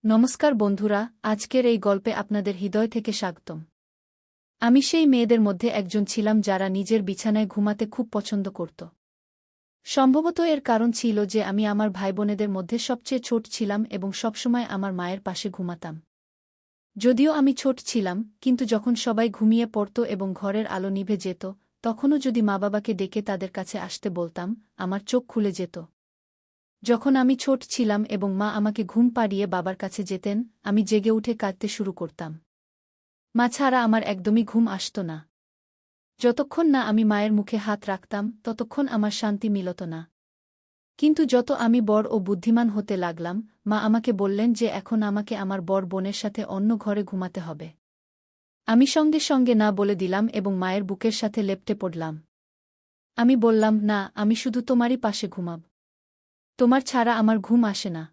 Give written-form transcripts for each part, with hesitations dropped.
নমস্কার বন্ধুরা, আজকের এই গল্পে আপনাদের হৃদয় থেকে স্বাগতম। আমি সেই মেয়েদের মধ্যে একজন ছিলাম যারা নিজের বিছানায় ঘুমাতে খুব পছন্দ করত। সম্ভবত এর কারণ ছিল যে আমি আমার ভাইবোনেদের মধ্যে সবচেয়ে ছোট ছিলাম এবং সবসময় আমার মায়ের পাশে ঘুমাতাম। যদিও আমি ছোট ছিলাম, কিন্তু যখন সবাই ঘুমিয়ে পড়ত এবং ঘরের আলো নিভে যেত, তখনও যদি মা বাবাকে ডেকে তাদের কাছে আসতে বলতাম, আমার চোখ খুলে যেত। যখন আমি ছোট ছিলাম এবং মা আমাকে ঘুম পাড়িয়ে বাবার কাছে যেতেন, আমি জেগে উঠে কাঁদতে শুরু করতাম। মা ছাড়া আমার একদমই ঘুম আসত না। যতক্ষণ না আমি মায়ের মুখে হাত রাখতাম, ততক্ষণ আমার শান্তি মিলত না। কিন্তু যত আমি বড় ও বুদ্ধিমান হতে লাগলাম, মা আমাকে বললেন যে এখন আমাকে আমার বড় বোনের সাথে অন্য ঘরে ঘুমাতে হবে। আমি সঙ্গে সঙ্গে না বলে দিলাম এবং মায়ের বুকের সাথে লেপ্টে পড়লাম। আমি বললাম, না, আমি শুধু তোমারই পাশে ঘুমাব। তোমার ছাড়া আমার ঘুম আসে না।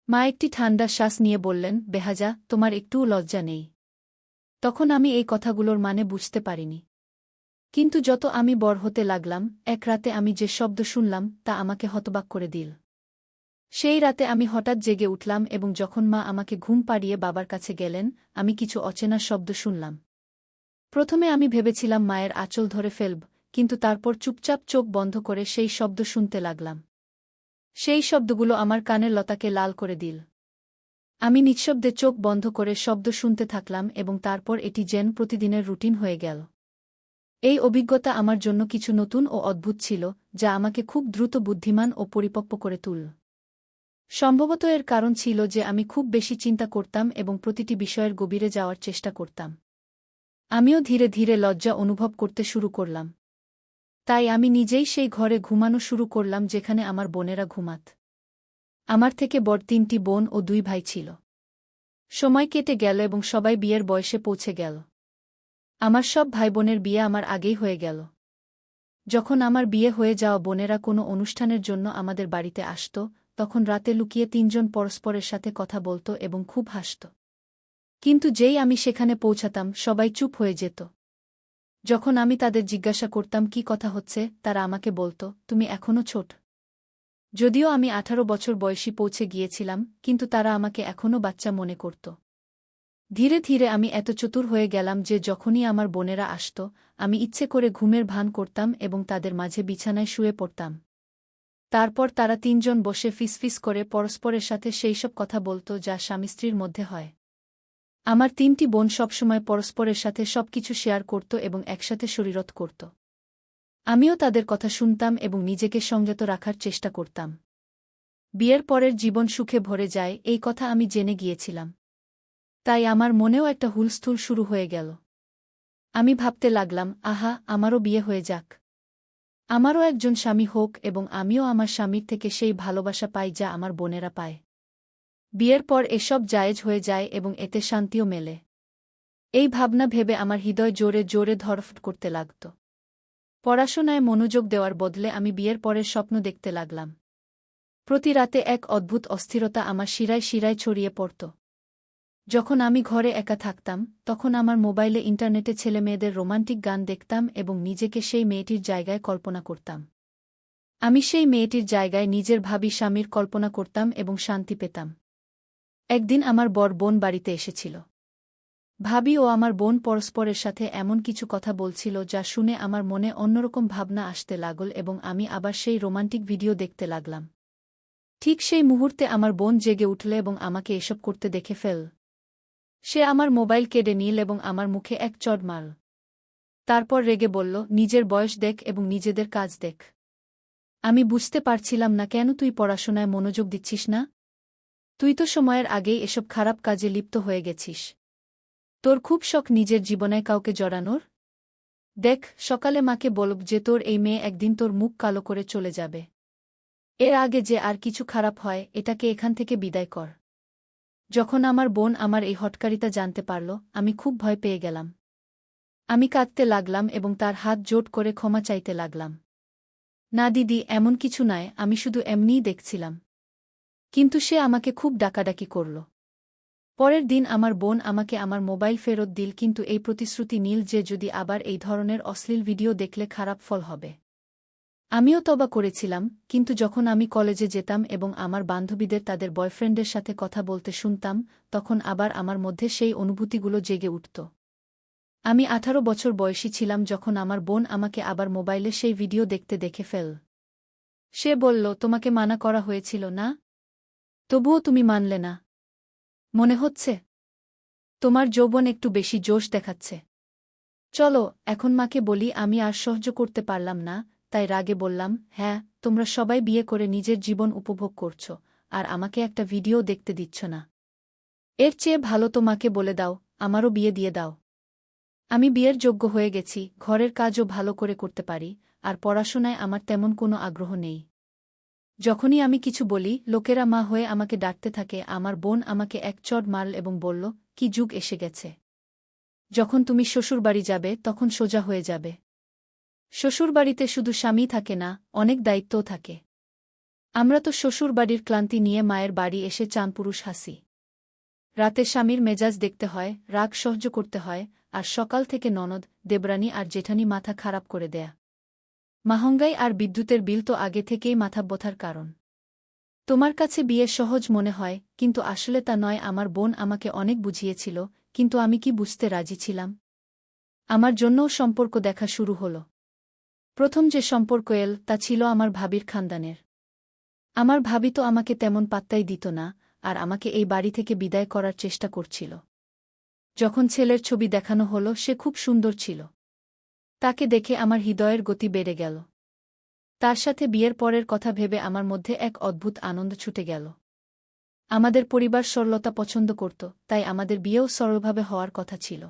মা একটি ঠান্ডা শ্বাস নিয়ে বললেন, বেহাজা, তোমার একটুও লজ্জা নেই। তখন আমি এই কথাগুলোর মানে বুঝতে পারিনি। কিন্তু যত আমি বড় হতে লাগলাম, এক রাতে আমি যে শব্দ শুনলাম তা আমাকে হতবাক করে দিল। সেই রাতে আমি হঠাৎ জেগে উঠলাম এবং যখন মা আমাকে ঘুম পাড়িয়ে বাবার কাছে গেলেন, আমি কিছু অচেনা শব্দ শুনলাম। প্রথমে আমি ভেবেছিলাম মায়ের আঁচল ধরে ফেলব, কিন্তু তারপর চুপচাপ চোখ বন্ধ করে সেই শব্দ শুনতে লাগলাম। সেই শব্দগুলো আমার কানের লতাকে লাল করে দিল। আমি নিঃশব্দে চোখ বন্ধ করে শব্দ শুনতে থাকলাম এবং তারপর এটি যেন প্রতিদিনের রুটিন হয়ে গেল। এই অভিজ্ঞতা আমার জন্য কিছু নতুন ও অদ্ভুত ছিল, যা আমাকে খুব দ্রুত বুদ্ধিমান ও পরিপক্ব করে তুলল। সম্ভবত এর কারণ ছিল যে আমি খুব বেশি চিন্তা করতাম এবং প্রতিটি বিষয়ের গভীরে যাওয়ার চেষ্টা করতাম। আমিও ধীরে ধীরে লজ্জা অনুভব করতে শুরু করলাম। তাই আমি নিজেই সেই ঘরে ঘুমানো শুরু করলাম যেখানে আমার বোনেরা ঘুমাত। আমার থেকে বড় 3টি বোন ও 2 ভাই ছিল। সময় কেটে গেল এবং সবাই বিয়ের বয়সে পৌঁছে গেল। আমার সব ভাইবোনের বিয়ে আমার আগেই হয়ে গেল। যখন আমার বিয়ে হয়ে যাওয়া বোনেরা কোনো অনুষ্ঠানের জন্য আমাদের বাড়িতে আসত, তখন রাতে লুকিয়ে 3জন পরস্পরের সাথে কথা বলত এবং খুব হাসত। কিন্তু যেই আমি সেখানে পৌঁছাতাম, সবাই চুপ হয়ে যেত। যখন আমি তাদের জিজ্ঞাসা করতাম কি কথা হচ্ছে, তারা আমাকে বলত, তুমি এখনও ছোট। যদিও আমি 18 বছর বয়সী পৌঁছে গিয়েছিলাম, কিন্তু তারা আমাকে এখনও বাচ্চা মনে করত। ধীরে ধীরে আমি এত চতুর হয়ে গেলাম যে যখনই আমার বোনেরা আসত, আমি ইচ্ছে করে ঘুমের ভান করতাম এবং তাদের মাঝে বিছানায় শুয়ে পড়তাম। তারপর তারা 3জন বসে ফিসফিস করে পরস্পরের সাথে সেইসব কথা বলত যা স্বামী স্ত্রীর মধ্যে হয়। আমার 3টি বোন সবসময় পরস্পরের সাথে সবকিছু শেয়ার করত এবং একসাথে শরীরত করত। আমিও তাদের কথা শুনতাম এবং নিজেকে সংযত রাখার চেষ্টা করতাম। বিয়ের পরের জীবন সুখে ভরে যায়, এই কথা আমি জেনে গিয়েছিলাম। তাই আমার মনেও একটা হুলস্থুল শুরু হয়ে গেল। আমি ভাবতে লাগলাম, আহা, আমারও বিয়ে হয়ে যাক। আমারও একজন স্বামী হোক এবং আমিও আমার স্বামীর থেকে সেই ভালোবাসা পাই যা আমার বোনেরা পায়। বিয়ের পর এসব জায়েজ হয়ে যায় এবং এতে শান্তিও মেলে। এই ভাবনা ভেবে আমার হৃদয় জোরে জোরে ধড়ফড় করতে লাগত। পড়াশোনায় মনোযোগ দেওয়ার বদলে আমি বিয়ের পরের স্বপ্ন দেখতে লাগলাম। প্রতি রাতে এক অদ্ভুত অস্থিরতা আমার শিরায় শিরায় ছড়িয়ে পড়ত। যখন আমি ঘরে একা থাকতাম, তখন আমার মোবাইলে ইন্টারনেটে ছেলেমেয়েদের রোমান্টিক গান দেখতাম এবং নিজেকে সেই মেয়েটির জায়গায় কল্পনা করতাম। আমি সেই মেয়েটির জায়গায় নিজের ভাবী স্বামীর কল্পনা করতাম এবং শান্তি পেতাম। একদিন আমার বড় বোন বাড়িতে এসেছিল। ভাবী ও আমার বোন পরস্পরের সাথে এমন কিছু কথা বলছিল যা শুনে আমার মনে অন্যরকম ভাবনা আসতে লাগল এবং আমি আবার সেই রোমান্টিক ভিডিও দেখতে লাগলাম। ঠিক সেই মুহূর্তে আমার বোন জেগে উঠল এবং আমাকে এসব করতে দেখে ফেল। সে আমার মোবাইল কেড়ে নিল এবং আমার মুখে এক চড় মারল। তারপর রেগে বলল, নিজের বয়স দেখ এবং নিজেদের কাজ দেখ। আমি বুঝতে পারছিলাম না কেন তুই পড়াশোনায় মনোযোগ দিচ্ছিস না। তুই তো সময়ের আগেই এসব খারাপ কাজে লিপ্ত হয়ে গেছিস। তোর খুব শখ নিজের জীবনে কাউকে জড়ানোর। দেখ, সকালে মাকে বলব যে তোর এই মেয়ে একদিন তোর মুখ কালো করে চলে যাবে। এর আগে যে আর কিছু খারাপ হয়, এটাকে এখান থেকে বিদায় কর। যখন আমার বোন আমার এই হটকারিতা জানতে পারল, আমি খুব ভয় পেয়ে গেলাম। আমি কাঁদতে লাগলাম এবং তার হাত জোট করে ক্ষমা চাইতে লাগলাম। না দিদি, এমন কিছু নয়, আমি শুধু এমনিই দেখছিলাম। কিন্তু সে আমাকে খুব ডাকাডাকি করল। পরের দিন আমার বোন আমাকে আমার মোবাইল ফেরত দিল, কিন্তু এই প্রতিশ্রুতি নিল যে যদি আবার এই ধরনের অশ্লীল ভিডিও দেখলে খারাপ ফল হবে। আমিও তবা করেছিলাম, কিন্তু যখন আমি কলেজে যেতাম এবং আমার বান্ধবীদের তাদের বয়ফ্রেন্ডের সাথে কথা বলতে শুনতাম, তখন আবার আমার মধ্যে সেই অনুভূতিগুলো জেগে উঠত। আমি 18 বছর বয়সী ছিলাম যখন আমার বোন আমাকে আবার মোবাইলে সেই ভিডিও দেখতে দেখে ফেল। সে বলল, তোমাকে মানা করা হয়েছিল না? তবুও তুমি মানলে না। মনে হচ্ছে তোমার যৌবন একটু বেশি জোশ দেখাচ্ছে। চলো, এখন মাকে বলি। আমি আর সহ্য করতে পারলাম না, তাই রাগে বললাম, হ্যাঁ, তোমরা সবাই বিয়ে করে নিজের জীবন উপভোগ করছ, আর আমাকে একটা ভিডিও দেখতে দিচ্ছ না। এর চেয়ে ভালো তো মাকে বলে দাও, আমারও বিয়ে দিয়ে দাও। আমি বিয়ের যোগ্য হয়ে গেছি, ঘরের কাজও ভালো করে করতে পারি, আর পড়াশোনায় আমার তেমন কোনো আগ্রহ নেই। যখনই আমি কিছু বলি, লোকেরা মা হয়ে আমাকে ডাকতে থাকে। আমার বোন আমাকে এক চড় মারল এবং বলল, কি যুগ এসে গেছে! যখন তুমি শ্বশুরবাড়ি যাবে তখন সোজা হয়ে যাবে। শ্বশুরবাড়িতে শুধু স্বামী থাকে না, অনেক দায়িত্বও থাকে। আমরা তো শ্বশুরবাড়ির ক্লান্তি নিয়ে মায়ের বাড়ি এসে চাঁদপুরুষ হাসি। রাতে স্বামীর মেজাজ দেখতে হয়, রাগ সহ্য করতে হয়, আর সকাল থেকে ননদ, দেবরানী আর জেঠানি মাথা খারাপ করে দেয়া। মহঙ্গাই আর বিদ্যুতের বিল তো আগে থেকেই মাথা ব্যথার কারণ। তোমার কাছে বিয়ে সহজ মনে হয়, কিন্তু আসলে তা নয়। আমার বোন আমাকে অনেক বুঝিয়েছিল, কিন্তু আমি কি বুঝতে রাজি ছিলাম? আমার জন্যও সম্পর্ক দেখা শুরু হল। প্রথম যে সম্পর্ক এল, তা ছিল আমার ভাবির খানদানের। আমার ভাবি তো আমাকে তেমন পাত্তাই দিত না, আর আমাকে এই বাড়ি থেকে বিদায় করার চেষ্টা করছিল। যখন ছেলের ছবি দেখানো হলো, সে খুব সুন্দর ছিল। তাকে দেখে আমার হৃদয়ের গতি বেড়ে গেল। তার সাথে বিয়ের পরের কথা ভেবে আমার মধ্যে এক অদ্ভুত আনন্দ ছুটে গেল। আমাদের পরিবার সরলতা পছন্দ করত, তাই আমাদের বিয়েও সরলভাবে হওয়ার কথা ছিল।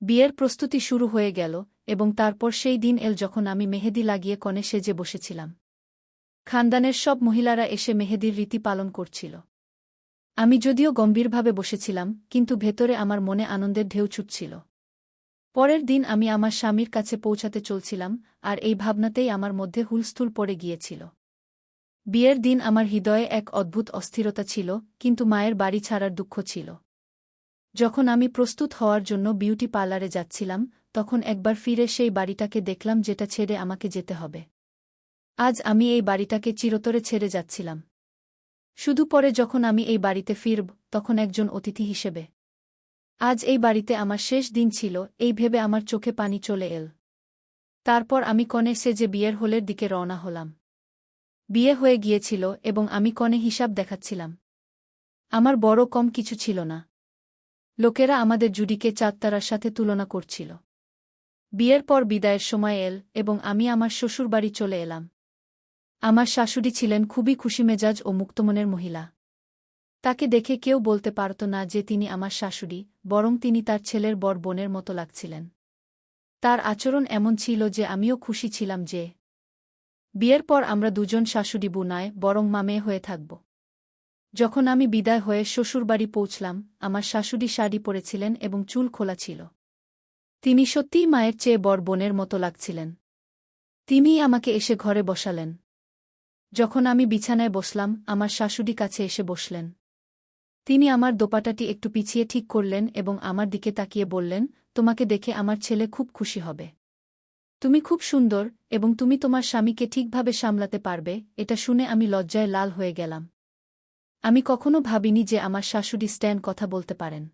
বিয়ের প্রস্তুতি শুরু হয়ে গেল, এবং তারপর সেই দিন এল যখন আমি মেহেদি লাগিয়ে কনে সেজে বসেছিলাম। খানদানের সব মহিলারা এসে মেহেদির রীতি পালন করছিল। আমি যদিও গম্ভীরভাবে বসেছিলাম, কিন্তু ভেতরে আমার মনে আনন্দের ঢেউ ছুটছিল। পরের দিন আমি আমার স্বামীর কাছে পৌঁছাতে চলছিলাম, আর এই ভাবনাতেই আমার মধ্যে হুলস্থুল পড়ে গিয়েছিল। বিয়ের দিন আমার হৃদয়ে এক অদ্ভুত অস্থিরতা ছিল, কিন্তু মায়ের বাড়ি ছাড়ার দুঃখ ছিল। যখন আমি প্রস্তুত হওয়ার জন্য বিউটি পার্লারে যাচ্ছিলাম, তখন একবার ফিরে সেই বাড়িটাকে দেখলাম যেটা ছেড়ে আমাকে যেতে হবে। আজ আমি এই বাড়িটাকে চিরতরে ছেড়ে যাচ্ছিলাম। শুধু পরে যখন আমি এই বাড়িতে ফিরব, তখন একজন অতিথি হিসেবে। আজ এই বাড়িতে আমার শেষ দিন ছিল, এই ভেবে আমার চোখে পানি চলে এল। তারপর আমি কনে সেজে বিয়ের হলের দিকে রওনা হলাম। বিয়ে হয়ে গিয়েছিল, এবং আমি কনে হিসাব দেখাচ্ছিলাম। আমার বড় কম কিছু ছিল না। লোকেরা আমাদের জুডিকে চাঁদতারার সাথে তুলনা করছিল। বিয়ের পর বিদায়ের সময় এল, এবং আমি আমার শ্বশুরবাড়ি চলে এলাম। আমার শাশুড়ি ছিলেন খুবই খুশিমেজাজ ও মুক্তমনের মহিলা। তাকে দেখে কেউ বলতে পারত না যে তিনি আমার শাশুড়ি, বরং তিনি তার ছেলের বড় বোনের মতো লাগছিলেন। তার আচরণ এমন ছিল যে আমিও খুশি ছিলাম যে বিয়ের পর আমরা দুজন শাশুড়ি বউ নয়, বরং মা-মেয়ে হয়ে থাকব। যখন আমি বিদায় হয়ে শ্বশুরবাড়ি পৌঁছলাম, আমার শাশুড়ি শাড়ি পরেছিলেন এবং চুল খোলা ছিল। তিনি সত্যিই মায়ের চেয়ে বড় বোনের মতো লাগছিলেন। তিনিই আমাকে এসে ঘরে বসালেন। যখন আমি বিছানায় বসলাম, আমার শাশুড়ি কাছে এসে বসলেন। তিনি আমার দোপাটাটি একটু পিছিয়ে ঠিক করলেন এবং আমার দিকে তাকিয়ে বললেন, তোমাকে দেখে আমার ছেলে খুব খুশি হবে। তুমি খুব সুন্দর, এবং তুমি তোমার স্বামীকে ঠিকভাবে সামলাতে পারবে। এটা শুনে আমি লজ্জায় লাল হয়ে গেলাম। আমি কখনো ভাবিনি যে আমার শাশুড়ি স্ট্যান কথা বলতে পারেন।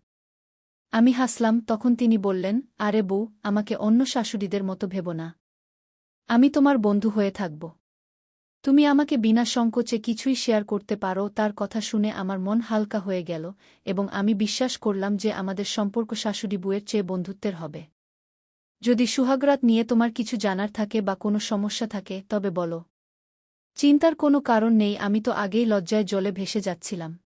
আমি হাসলাম। তখন তিনি বললেন, আরে বউ, আমাকে অন্য শাশুড়িদের মতো ভেবো না। আমি তোমার বন্ধু হয়ে থাকব। তুমি আমাকে বিনা সংকোচে কিছুই শেয়ার করতে পারো। তার কথা শুনে আমার মন হালকা হয়ে গেল, এবং আমি বিশ্বাস করলাম যে আমাদের সম্পর্ক শাশুড়ি বুয়ের চেয়ে বন্ধুত্বের হবে। যদি সুহাগরাত নিয়ে তোমার কিছু জানার থাকে বা কোনো সমস্যা থাকে, তবে বলো। চিন্তার কোনো কারণ নেই। আমি তো আগেই লজ্জায় জলে ভেসে যাচ্ছিলাম।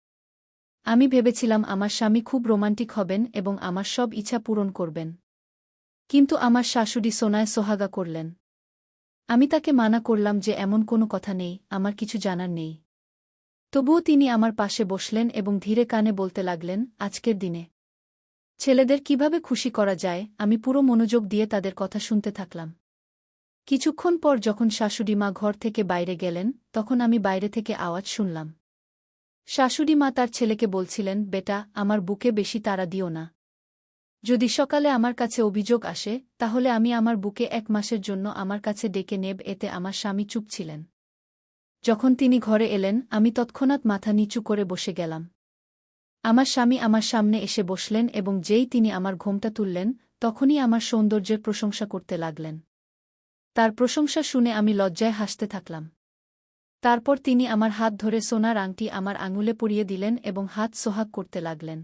আমি ভেবেছিলাম আমার স্বামী খুব রোমান্টিক হবেন এবং আমার সব ইচ্ছা পূরণ করবেন। কিন্তু আমার শাশুড়ি সোনায় সোহাগা করলেন। আমি তাকে মানা করলাম যে এমন কোনো কথা নেই, আমার কিছু জানার নেই। তবুও তিনি আমার পাশে বসলেন এবং ধীরে কানে বলতে লাগলেন, আজকের দিনে ছেলেদের কিভাবে খুশি করা যায়। আমি পুরো মনোযোগ দিয়ে তাদের কথা শুনতে থাকলাম। কিছুক্ষণ পর যখন শাশুড়ি মা ঘর থেকে বাইরে গেলেন, তখন আমি বাইরে থেকে আওয়াজ শুনলাম। শাশুড়ি মা তার ছেলেকে বলছিলেন, বেটা, আমার বুকে বেশি তাড়া দিও না। যদি সকালে আমার কাছে অভিযোগ আসে তাহলে আমি আমার বুকে 1 মাসের জন্য আমার কাছে ডেকে নেব। এতে আমার স্বামী চুপ ছিলেন। যখন তিনি ঘরে এলেন আমি তৎক্ষণাৎ মাথা নিচু করে বসে গেলাম। আমার স্বামী আমার সামনে এসে বসলেন এবং যেই তিনি আমার ঘোমটা তুললেন তখনই আমার সৌন্দর্যের প্রশংসা করতে লাগলেন। তার প্রশংসা শুনে আমি লজ্জায় হাসতে থাকলাম। তারপর তিনি আমার হাত ধরে সোনার আংটি আমার আঙুলে পরিয়ে দিলেন এবং হাত সোহাগ করতে লাগলেন।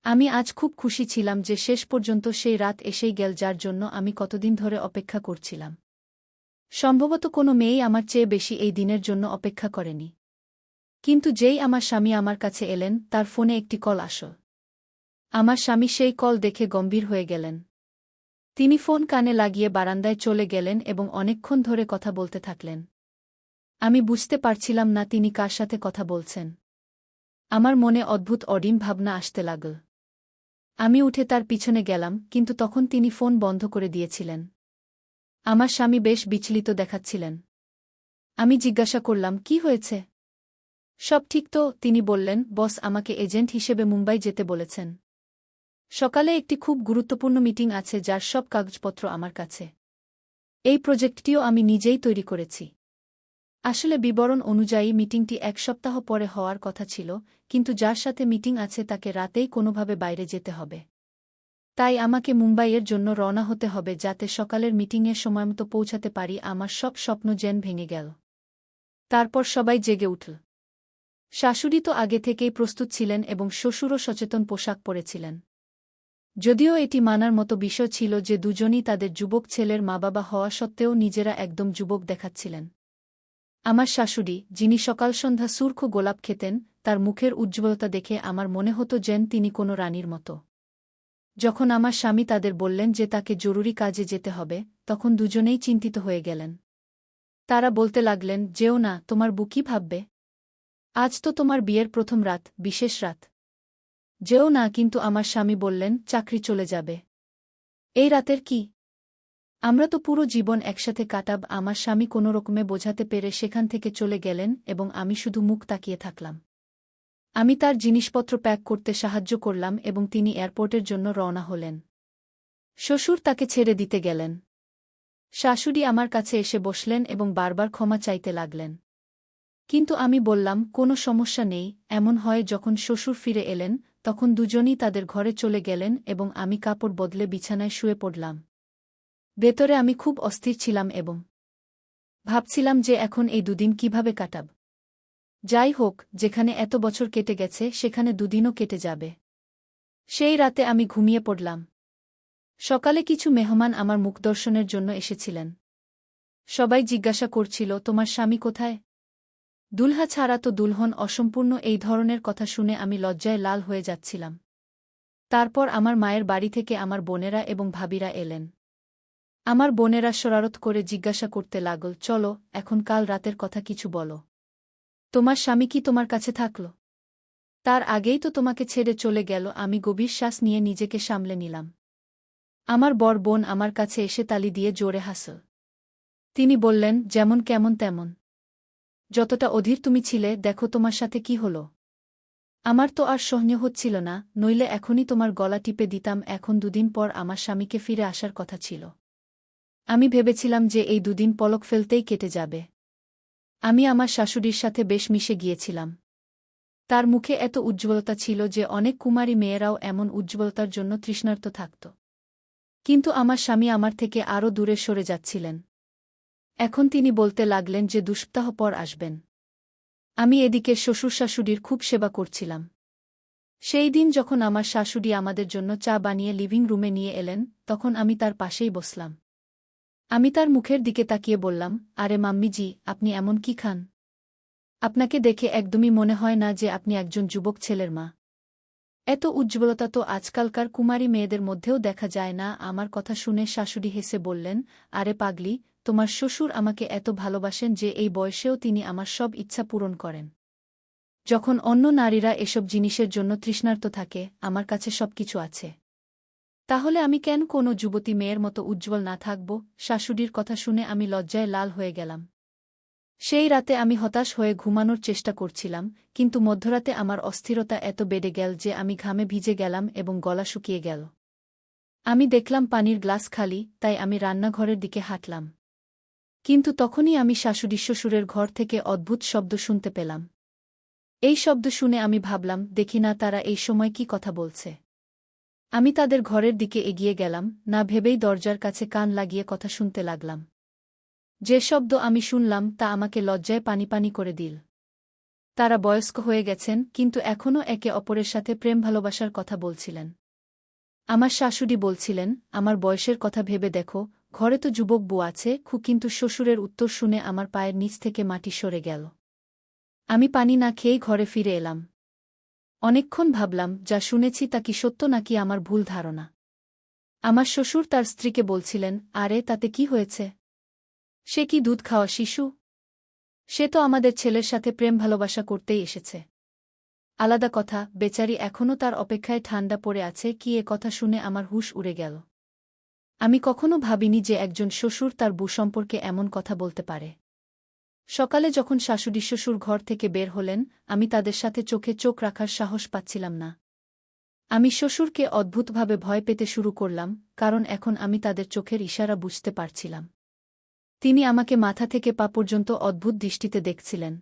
আমি আজ খুব খুশি ছিলাম যে শেষ পর্যন্ত সেই রাত এসেই গেল যার জন্য আমি কতদিন ধরে অপেক্ষা করছিলাম। সম্ভবত কোনো মেয়েই আমার চেয়ে বেশি এই দিনের জন্য অপেক্ষা করেনি। কিন্তু যেই আমার স্বামী আমার কাছে এলেন তার ফোনে একটি কল আসল। আমার স্বামী সেই কল দেখে গম্ভীর হয়ে গেলেন। তিনি ফোন কানে লাগিয়ে বারান্দায় চলে গেলেন এবং অনেকক্ষণ ধরে কথা বলতে থাকলেন। আমি বুঝতে পারছিলাম না তিনি কার সাথে কথা বলছেন। আমার মনে অদ্ভুত অডিম ভাবনা আসতে লাগল। আমি উঠে তার পিছনে গেলাম কিন্তু তখন তিনি ফোন বন্ধ করে দিয়েছিলেন। আমার স্বামী বেশ বিচলিত দেখাচ্ছিলেন। আমি জিজ্ঞাসা করলাম, কি হয়েছে? সব ঠিক তো? তিনি বললেন, বস আমাকে এজেন্ট হিসেবে মুম্বাই যেতে বলেছেন। সকালে একটি খুব গুরুত্বপূর্ণ মিটিং আছে যার সব কাগজপত্র আমার কাছে। এই প্রজেক্টটিও আমি নিজেই তৈরি করেছি। আসলে বিবরণ অনুযায়ী মিটিংটি 1 সপ্তাহ পরে হওয়ার কথা ছিল, কিন্তু যার সাথে মিটিং আছে তাকে রাতেই কোনোভাবে বাইরে যেতে হবে। তাই আমাকে মুম্বাইয়ের জন্য রওনা হতে হবে যাতে সকালের মিটিংয়ের সময়মতো পৌঁছাতে পারি। আমার সব স্বপ্ন যেন ভেঙে গেল। তারপর সবাই জেগে উঠল। শাশুড়ি তো আগে থেকেই প্রস্তুত ছিলেন এবং শ্বশুরও সচেতন পোশাক পরেছিলেন। যদিও এটি মানার মতো বিষয় ছিল যে দুজনই তাদের যুবক ছেলের মা-বাবা হওয়া সত্ত্বেও নিজেরা একদম যুবক দেখাচ্ছিলেন। আমার শাশুড়ি, যিনি সকাল সন্ধ্যা সুরখু গোলাপ খেতেন, তার মুখের উজ্জ্বলতা দেখে আমার মনে হতো যেন তিনি কোনো রানীর মতো। যখন আমার স্বামী তাদের বললেন যে তাকে জরুরি কাজে যেতে হবে, তখন দুজনেই চিন্তিত হয়ে গেলেন। তারা বলতে লাগলেন, যেও না, তোমার বউ কী ভাববে? আজ তো তোমার বিয়ের প্রথম রাত, বিশেষ রাত। যেও না। কিন্তু আমার স্বামী বললেন, চাকরি চলে যাবে। এই রাতের কি? আমরা তো পুরো জীবন একসাথে কাটাব। আমার স্বামী কোনোরকমে বোঝাতে পেরে সেখান থেকে চলে গেলেন এবং আমি শুধু মুখ তাকিয়ে থাকলাম। আমি তার জিনিসপত্র প্যাক করতে সাহায্য করলাম এবং তিনি এয়ারপোর্টের জন্য রওনা হলেন। শ্বশুর তাকে ছেড়ে দিতে গেলেন। শাশুড়ি আমার কাছে এসে বসলেন এবং বারবার ক্ষমা চাইতে লাগলেন। কিন্তু আমি বললাম, কোনো সমস্যা নেই। এমন হয় যখন শ্বশুর ফিরে এলেন তখন দুজনই তাদের ঘরে চলে গেলেন এবং আমি কাপড় বদলে বিছানায় শুয়ে পড়লাম। ভেতরে আমি খুব অস্থির ছিলাম এবং ভাবছিলাম যে এখন এই দুদিন কিভাবে কাটাব। যাই হোক, যেখানে এত বছর কেটে গেছে সেখানে দুদিনও কেটে যাবে। সেই রাতে আমি ঘুমিয়ে পড়লাম। সকালে কিছু মেহমান আমার মুখদর্শনের জন্য এসেছিলেন। সবাই জিজ্ঞাসা করছিল, তোমার স্বামী কোথায়? দুলহা ছাড়া তো দুলহন অসম্পূর্ণ। এই ধরনের কথা শুনে আমি লজ্জায় লাল হয়ে যাচ্ছিলাম। তারপর আমার মায়ের বাড়ি থেকে আমার বোনেরা এবং ভাবিরা এলেন। আমার বোনেরা শরারত করে জিজ্ঞাসা করতে লাগল, চলো, এখন কাল রাতের কথা কিছু বলো। তোমার স্বামী কি তোমার কাছে থাকল? তার আগেই তো তোমাকে ছেড়ে চলে গেল। আমি গভীর শ্বাস নিয়ে নিজেকে সামলে নিলাম। আমার বড় বোন আমার কাছে এসে তালি দিয়ে জোরে হাসল। তিনি বললেন, যেমন কেমন তেমন। যতটা অধীর তুমি ছিলে, দেখো তোমার সাথে কি হলো। আমার তো আর সহ্য হচ্ছিল না, নইলে এখনই তোমার গলা টিপে দিতাম। এখন দুদিন পর আমার স্বামীকে ফিরে আসার কথা ছিল। আমি ভেবেছিলাম যে এই দুদিন পলক ফেলতেই কেটে যাবে। আমি আমার শাশুড়ির সাথে বেশ মিশে গিয়েছিলাম। তার মুখে এত উজ্জ্বলতা ছিল যে অনেক কুমারী মেয়েরাও এমন উজ্জ্বলতার জন্য তৃষ্ণার্ত থাকত। কিন্তু আমার স্বামী আমার থেকে আরও দূরে সরে যাচ্ছিলেন। এখন তিনি বলতে লাগলেন যে 2 সপ্তাহ পর আসবেন। আমি এদিকে শ্বশুর শাশুড়ির খুব সেবা করছিলাম। সেই দিন যখন আমার শাশুড়ি আমাদের জন্য চা বানিয়ে লিভিং রুমে নিয়ে এলেন, তখন আমি তার পাশেই বসলাম। আমি তার মুখের দিকে তাকিয়ে বললাম, আরে মাম্মিজি, আপনি এমন কি খান? আপনাকে দেখে একদমই মনে হয় না যে আপনি একজন যুবক ছেলের মা। এত উজ্জ্বলতা তো আজকালকার কুমারী মেয়েদের মধ্যেও দেখা যায় না। আমার কথা শুনে শাশুড়ি হেসে বললেন, আরে পাগলি, তোমার শ্বশুর আমাকে এত ভালোবাসেন যে এই বয়সেও তিনি আমার সব ইচ্ছা পূরণ করেন। যখন অন্য নারীরা এসব জিনিসের জন্য তৃষ্ণার্ত থাকে, আমার কাছে সবকিছু আছে। তাহলে আমি কেন কোনো যুবতী মেয়ের মতো উজ্জ্বল না থাকব? শাশুড়ির কথা শুনে আমি লজ্জায় লাল হয়ে গেলাম। সেই রাতে আমি হতাশ হয়ে ঘুমানোর চেষ্টা করছিলাম, কিন্তু মধ্যরাতে আমার অস্থিরতা এত বেড়ে গেল যে আমি ঘামে ভিজে গেলাম এবং গলা শুকিয়ে গেল। আমি দেখলাম পানির গ্লাস খালি, তাই আমি রান্নাঘরের দিকে হাঁটলাম। কিন্তু তখনই আমি শাশুড়ি শ্বশুরের ঘর থেকে অদ্ভুত শব্দ শুনতে পেলাম। এই শব্দ শুনে আমি ভাবলাম, দেখি না তারা এই সময় কি কথা বলছে। আমি তাদের ঘরের দিকে এগিয়ে গেলাম, না ভেবেই দরজার কাছে কান লাগিয়ে কথা শুনতে লাগলাম। যে শব্দ আমি শুনলাম তা আমাকে লজ্জায় পানি পানি করে দিল। তারা বয়স্ক হয়ে গেছেন, কিন্তু এখনও একে অপরের সাথে প্রেম ভালোবাসার কথা বলছিলেন। আমার শাশুড়ি বলছিলেন, আমার বয়সের কথা ভেবে দেখো, ঘরে তো যুবক বউ আছে, কিন্তু শ্বশুরের উত্তর শুনে আমার পায়ের নিচ থেকে মাটি সরে গেল। আমি পানি না খেয়েই ঘরে ফিরে এলাম। অনেকক্ষণ ভাবলাম, যা শুনেছি তা কি সত্য নাকি আমার ভুল ধারণা। আমার শ্বশুর তার স্ত্রীকে বলছিলেন, আরে তাতে কি হয়েছে? সে কি দুধ খাওয়া শিশু? সে তো আমাদের ছেলের সাথে প্রেম ভালোবাসা করতেই এসেছে। আলাদা কথা, বেচারি এখনও তার অপেক্ষায় ঠান্ডা পড়ে আছে কি? এ কথা শুনে আমার হুঁশ উড়ে গেল। আমি কখনো ভাবিনি যে একজন শ্বশুর তার বউ সম্পর্কে এমন কথা বলতে পারে। সকালে যখন শাশুড়ি শ্বশুর ঘর থেকে বের হলেন, আমি তাদের সাথে চোখে চোখ রাখার সাহস পাচ্ছিলাম না। আমি শ্বশুরকে অদ্ভুতভাবে ভয় পেতে শুরু করলাম, কারণ এখন আমি তাদের চোখের ইশারা বুঝতে পারছিলাম। তিনি আমাকে মাথা থেকে পা পর্যন্ত অদ্ভুত দৃষ্টিতে দেখছিলেন।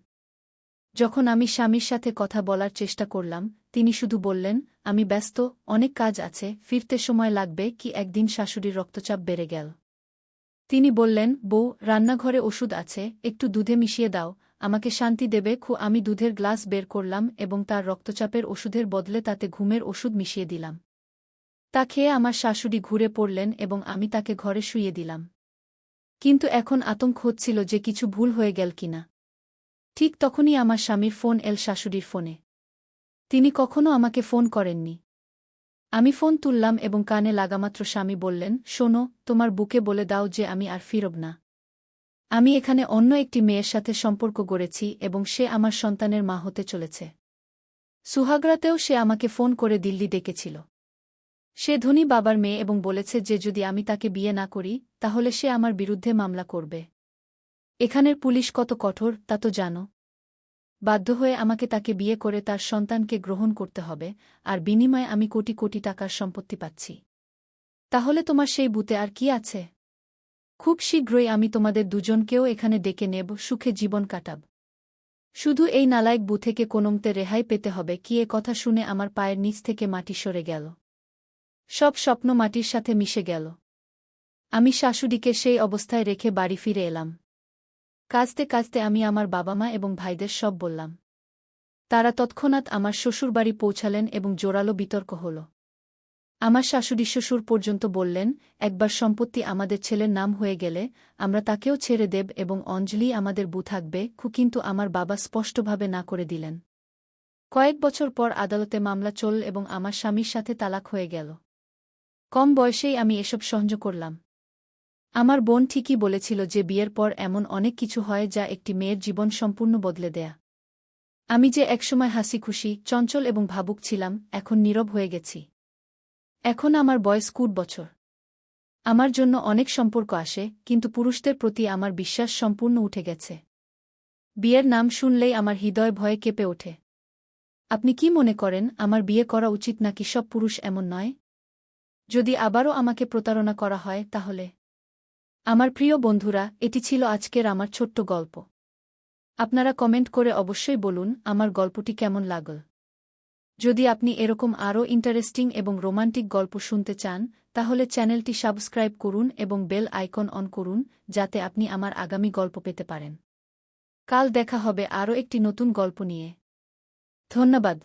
যখন আমি স্বামীর সাথে কথা বলার চেষ্টা করলাম, তিনি শুধু বললেন, আমি ব্যস্ত, অনেক কাজ আছে, ফিরতে সময় লাগবে কি? একদিন শাশুড়ির রক্তচাপ বেড়ে গেল। তিনি বললেন, বউ, রান্নাঘরে ওষুধ আছে, একটু দুধে মিশিয়ে দাও, আমাকে শান্তি দেবে। আমি দুধের গ্লাস বের করলাম এবং তার রক্তচাপের ওষুধের বদলে তাতে ঘুমের ওষুধ মিশিয়ে দিলাম। তা খেয়ে আমার শাশুড়ি ঘুরে পড়লেন এবং আমি তাকে ঘরে শুইয়ে দিলাম। কিন্তু এখন আতঙ্ক হচ্ছিল যে কিছু ভুল হয়ে গেল কিনা। ঠিক তখনই আমার স্বামীর ফোন এল শাশুড়ির ফোনে। তিনি কখনো আমাকে ফোন করেননি। আমি ফোন তুললাম এবং কানে লাগামাত্র স্বামী বললেন, শোনো, তোমার বুকে বলে দাও যে আমি আর ফিরব না। আমি এখানে অন্য একটি মেয়ের সাথে সম্পর্ক গড়েছি এবং সে আমার সন্তানের মা হতে চলেছে। সুহাগরাতেও সে আমাকে ফোন করে দিল্লি ডেকেছিল। সে ধনী বাবার মেয়ে এবং বলেছে যে যদি আমি তাকে বিয়ে না করি, তাহলে সে আমার বিরুদ্ধে মামলা করবে। এখানের পুলিশ কত কঠোর তা তো জানো। বাধ্য হয়ে আমাকে তাকে বিয়ে করে তার সন্তানকে গ্রহণ করতে হবে, আর বিনিময়ে আমি কোটি কোটি টাকার সম্পত্তি পাচ্ছি। তাহলে তোমার সেই বুতে আর কি আছে? খুব শীঘ্রই আমি তোমাদের দুজনকেও এখানে ডেকে নেব, সুখে জীবন কাটাব। শুধু এই নালায়েক বু থেকে কোনোমতে রেহাই পেতে হবে কি? এ কথা শুনে আমার পায়ের নিচ থেকে মাটি সরে গেল। সব স্বপ্ন মাটির সাথে মিশে গেল। আমি শাশুড়িকে সেই অবস্থায় রেখে বাড়ি ফিরে এলাম। কাঁদতে কাঁদতে আমি আমার বাবা মা এবং ভাইদের সব বললাম। তারা তৎক্ষণাৎ আমার শ্বশুরবাড়ি পৌঁছালেন এবং জোরালো বিতর্ক হল। আমার শাশুড়ি শ্বশুর পর্যন্ত বললেন, একবার সম্পত্তি আমাদের ছেলের নাম হয়ে গেলে আমরা তাকেও ছেড়ে দেব এবং অঞ্জলি আমাদের বউ থাকবে। কিন্তু আমার বাবা স্পষ্টভাবে না করে দিলেন। কয়েক বছর পর আদালতে মামলা চলল এবং আমার স্বামীর সাথে তালাক হয়ে গেল। কম বয়সেই আমি এসব সহ্য করলাম। আমার বোন ঠিকই বলেছিল যে বিয়ের পর এমন অনেক কিছু হয় যা একটি মেয়ের জীবন সম্পূর্ণ বদলে দেয়া। আমি যে একসময় হাসিখুশি, চঞ্চল এবং ভাবুক ছিলাম, এখন নীরব হয়ে গেছি। এখন আমার বয়স 20 বছর। আমার জন্য অনেক সম্পর্ক আসে, কিন্তু পুরুষদের প্রতি আমার বিশ্বাস সম্পূর্ণ উঠে গেছে। বিয়ের নাম শুনলেই আমার হৃদয় ভয়ে কেঁপে ওঠে। আপনি কি মনে করেন, আমার বিয়ে করা উচিত নাকি সব পুরুষ এমন নয়? যদি আবারও আমাকে প্রতারণা করা হয় তাহলে? আমার প্রিয় বন্ধুরা, এটি ছিল আজকের আমার ছোট্ট গল্প। আপনারা কমেন্ট করে অবশ্যই বলুন আমার গল্পটি কেমন লাগল। যদি আপনি এরকম আরও ইন্টারেস্টিং এবং রোমান্টিক গল্প শুনতে চান, তাহলে চ্যানেলটি সাবস্ক্রাইব করুন এবং বেল আইকন অন করুন, যাতে আপনি আমার আগামী গল্প পেতে পারেন। কাল দেখা হবে আরও একটি নতুন গল্প নিয়ে। ধন্যবাদ।